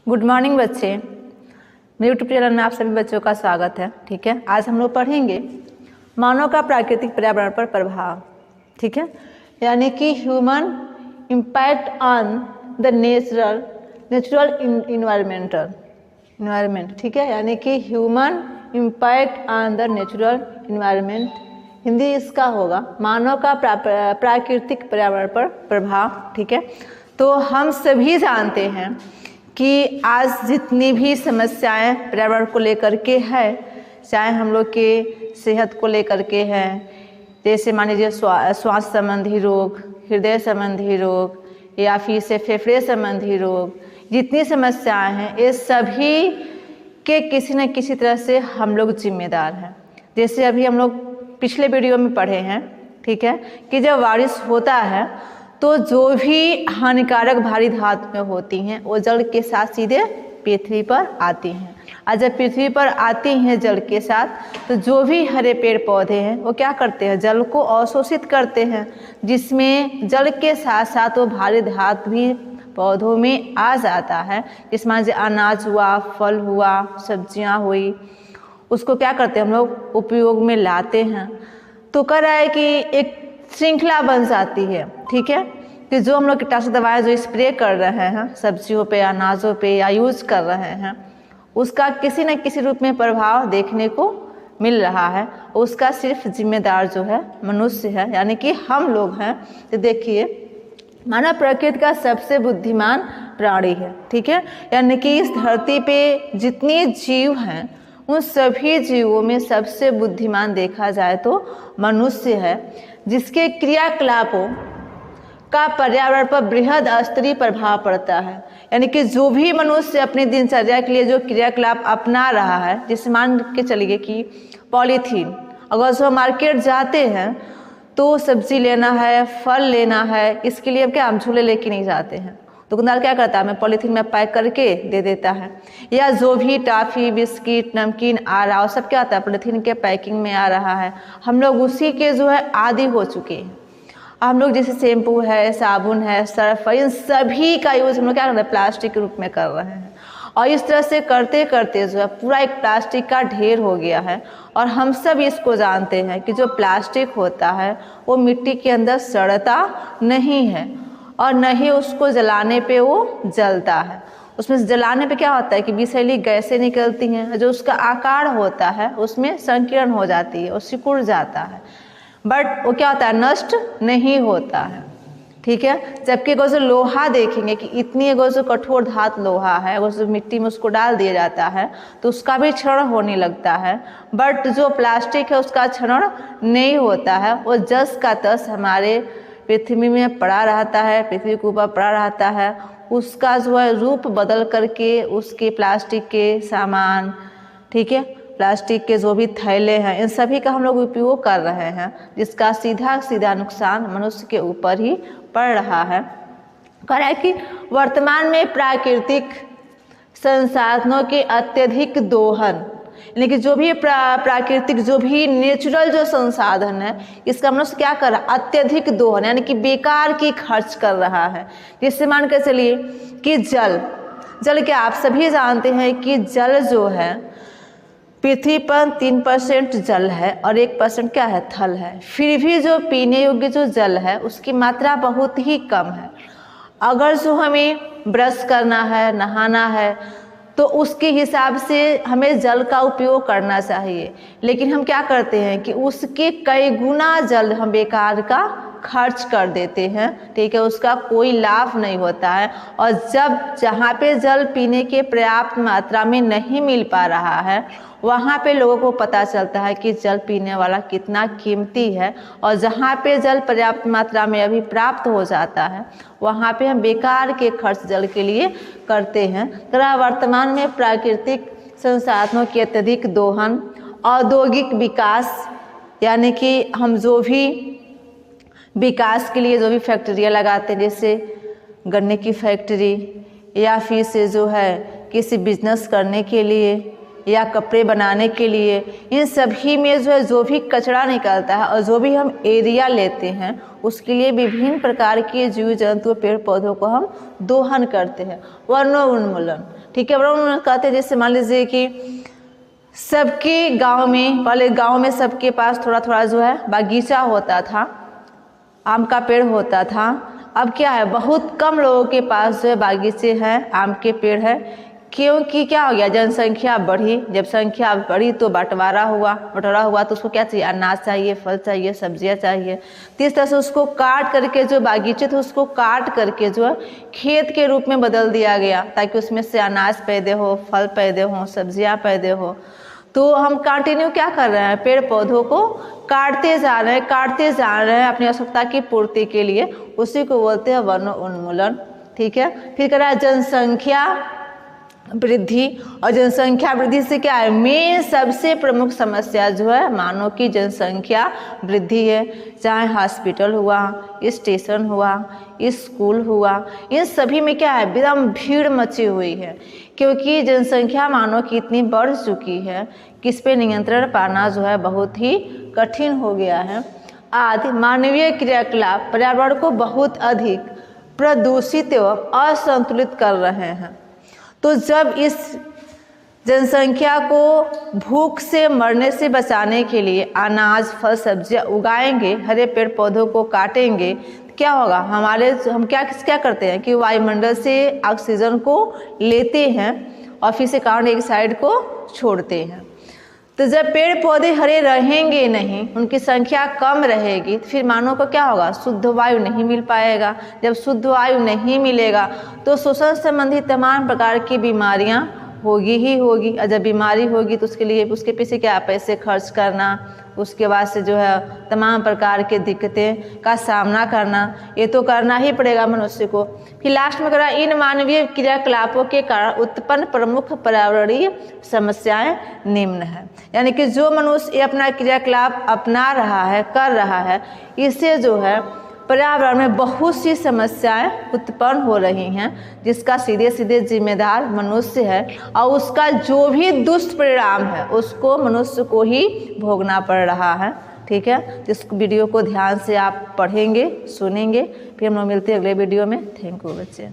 Good morning बच्चे, मेरे YouTube channel में आप सभी बच्चों का स्वागत है। ठीक है, आज हम लोग पढ़ेंगे मानव का प्राकृतिक पर्यावरण पर प्रभाव। ठीक है, यानी कि human impact on the natural environment. ठीक है, यानी कि human impact on the natural environment. Hindi इसका होगा मानव का प्राकृतिक पर्यावरण पर प्रभाव। ठीक है, तो हम सभी जानते हैं कि आज जितनी भी समस्याएं पर्यावरण को लेकर के है, चाहे हम लोग के सेहत को लेकर के है, जैसे मान लीजिए श्वास संबंधी रोग, हृदय संबंधी रोग या फिर से फेफड़े संबंधी रोग, जितनी समस्याएं हैं ये सभी के किसी न किसी तरह से हम लोग जिम्मेदार हैं। जैसे अभी हम लोग पिछले वीडियो में पढ़े हैं, ठीक है, कि जब बारिश होता है तो जो भी हानिकारक भारी धातुएं होती हैं वो जल के साथ सीधे पृथ्वी पर आती हैं, और जब पृथ्वी पर आती हैं जल के साथ तो जो भी हरे पेड़ पौधे हैं वो क्या करते हैं, जल को अवशोषित करते हैं, जिसमें जल के साथ साथ वो भारी धातु भी पौधों में आ जाता है। जिसमें जो अनाज हुआ, फल हुआ, सब्जियां हुई, उसको क्या करते हैं हम लोग उपयोग में लाते हैं। तो कह रहा है कि एक श्रृंखला बन जाती है। ठीक है, कि जो हम लोग कीटनाशक दवाएं जो स्प्रे कर रहे हैं सब्जियों पे, अनाजों पे या यूज कर रहे हैं, उसका किसी न किसी रूप में प्रभाव देखने को मिल रहा है। उसका सिर्फ जिम्मेदार जो है मनुष्य है, यानी कि हम लोग हैं। तो देखिए, मानव प्रकृति का सबसे बुद्धिमान प्राणी है। ठीक है, यानी कि इस धरती पे जितने जीव हैं उन सभी जीवों में सबसे बुद्धिमान देखा जाए तो मनुष्य है, जिसके क्रियाकलापों का पर्यावरण पर बृहद स्तरीय प्रभाव पड़ता है। यानी कि जो भी मनुष्य अपनी दिनचर्या के लिए जो क्रियाकलाप अपना रहा है, जैसे मान के चलिए कि पॉलीथीन, अगर जो मार्केट जाते हैं तो सब्जी लेना है, फल लेना है, इसके लिए अब क्या हम झोले लेके नहीं जाते हैं, दुकानदार क्या करता है, हमें पॉलीथीन में पैक करके दे देता है। या जो भी टॉफ़ी, बिस्किट, नमकीन आ रहा है सब क्या आता है, पॉलीथीन के पैकिंग में आ रहा है। हम लोग उसी के जो है आदी हो चुके हैं। हम लोग जैसे शैम्पू है, साबुन है, सर्फ है, इन सभी का यूज़ हम लोग क्या कर रहे हैं, प्लास्टिक के रूप में कर रहे हैं। और इस तरह से करते करते जो है पूरा एक प्लास्टिक का ढेर हो गया है। और हम सब इसको जानते हैं कि जो प्लास्टिक होता है वो मिट्टी के अंदर सड़ता नहीं है, और न ही उसको जलाने पे वो जलता है। उसमें जलाने पे क्या होता है कि विषैली गैसें निकलती हैं, जो उसका आकार होता है उसमें संकीर्ण हो जाती है और सिकुड़ जाता है, बट वो क्या होता है, नष्ट नहीं होता है। ठीक है, जबकि अगर जो लोहा देखेंगे कि इतनी अगर जो कठोर धातु लोहा है, अगर जो मिट्टी में उसको डाल दिया जाता है तो उसका भी क्षरण होने लगता है, बट जो प्लास्टिक है उसका क्षरण नहीं होता है। वो जस का तस हमारे पृथ्वी में पड़ा रहता है, पृथ्वी के ऊपर पड़ा रहता है। उसका जो है रूप बदल करके उसके प्लास्टिक के सामान, ठीक है, प्लास्टिक के जो भी थैले हैं, इन सभी का हम लोग उपयोग कर रहे हैं, जिसका सीधा सीधा नुकसान मनुष्य के ऊपर ही पड़ रहा है। कह रहा है कि वर्तमान में प्राकृतिक संसाधनों के अत्यधिक दोहन, यानी कि जो भी प्राकृतिक जो भी नेचुरल जो संसाधन है इसका मनुष्य क्या कर रहा है, अत्यधिक दोहन, यानी कि बेकार की खर्च कर रहा है। जिससे मान कर चलिए कि जल क्या आप सभी जानते हैं कि जल जो है पृथ्वी पर 3% जल है और 1% क्या है, थल है। फिर भी जो पीने योग्य जो जल है उसकी मात्रा बहुत ही कम है। अगर जो हमें ब्रश करना है, नहाना है, तो उसके हिसाब से हमें जल का उपयोग करना चाहिए, लेकिन हम क्या करते हैं कि उसके कई गुना जल हम बेकार का खर्च कर देते हैं। ठीक है, उसका कोई लाभ नहीं होता है। और जब जहाँ पे जल पीने के पर्याप्त मात्रा में नहीं मिल पा रहा है वहाँ पे लोगों को पता चलता है कि जल पीने वाला कितना कीमती है, और जहाँ पे जल पर्याप्त मात्रा में अभी प्राप्त हो जाता है वहाँ पे हम बेकार के खर्च जल के लिए करते हैं। तथा वर्तमान में प्राकृतिक संसाधनों के अत्यधिक दोहन, औद्योगिक विकास, यानी कि हम जो भी विकास के लिए जो भी फैक्ट्रियाँ लगाते हैं, जैसे गन्ने की फैक्ट्री, या फिर से जो है किसी बिजनेस करने के लिए, या कपड़े बनाने के लिए, इन सभी में जो है जो भी कचरा निकलता है और जो भी हम एरिया लेते हैं उसके लिए विभिन्न प्रकार के जीव जंतु पेड़ पौधों को हम दोहन करते हैं, वनोन्मूलन। ठीक है, वनोन्मूलन कहते हैं जैसे मान लीजिए कि सबके गांव में, पहले गांव में सबके पास थोड़ा थोड़ा जो है बागीचा होता था, आम का पेड़ होता था। अब क्या है, बहुत कम लोगों के पास जो है बागीचे हैं, आम के पेड़ है, क्योंकि क्या हो गया, जनसंख्या बढ़ी। जब संख्या बढ़ी तो बंटवारा हुआ तो उसको क्या चाहिए, अनाज चाहिए, फल चाहिए, सब्जियां चाहिए। तो इस तरह से उसको काट करके जो बागीचे थे उसको काट करके जो है खेत के रूप में बदल दिया गया, ताकि उसमें से अनाज पैदा हो, फल पैदा हो, सब्जियां पैदा हो। तो हम कंटिन्यू क्या कर रहे हैं, पेड़ पौधों को काटते जा रहे हैं अपनी आवश्यकता की पूर्ति के लिए, उसी को बोलते हैं वनोन्मूलन। ठीक है, फिर कह रहा है जनसंख्या वृद्धि, और जनसंख्या वृद्धि से क्या है, मेन सबसे प्रमुख समस्या जो है मानव की जनसंख्या वृद्धि है। चाहे हॉस्पिटल हुआ, स्टेशन हुआ, स्कूल हुआ, इन सभी में क्या है, एकदम भीड़ मची हुई है, क्योंकि जनसंख्या मानव की इतनी बढ़ चुकी है कि इस पर नियंत्रण पाना जो है बहुत ही कठिन हो गया है। आदि मानवीय क्रियाकलाप पर्यावरण को बहुत अधिक प्रदूषित एवं असंतुलित कर रहे हैं। तो जब इस जनसंख्या को भूख से मरने से बचाने के लिए अनाज, फल, सब्जियां उगाएंगे, हरे पेड़ पौधों को काटेंगे, क्या होगा, हम क्या करते हैं कि वायुमंडल से ऑक्सीजन को लेते हैं और फिर से कार्बन डाइऑक्साइड को छोड़ते हैं। तो जब पेड़ पौधे हरे रहेंगे नहीं, उनकी संख्या कम रहेगी, तो फिर मानव को क्या होगा, शुद्ध वायु नहीं मिल पाएगा। जब शुद्ध वायु नहीं मिलेगा तो श्वसन संबंधी तमाम प्रकार की बीमारियां होगी ही होगी, और जब बीमारी होगी तो उसके लिए उसके पीछे क्या, पैसे खर्च करना, उसके बाद से जो है तमाम प्रकार के दिक्कतें का सामना करना, ये तो करना ही पड़ेगा मनुष्य को। फिर लास्ट में करा, इन मानवीय क्रियाकलापों के कारण उत्पन्न प्रमुख पर्यावरणीय समस्याएं निम्न है। यानी कि जो मनुष्य अपना क्रियाकलाप अपना रहा है, कर रहा है, इससे जो है पर्यावरण में बहुत सी समस्याएं उत्पन्न हो रही हैं, जिसका सीधे सीधे जिम्मेदार मनुष्य है, और उसका जो भी दुष्परिणाम है उसको मनुष्य को ही भोगना पड़ रहा है। ठीक है, इस वीडियो को ध्यान से आप पढ़ेंगे, सुनेंगे। फिर हम लोग मिलते हैं अगले वीडियो में। थैंक यू बच्चे।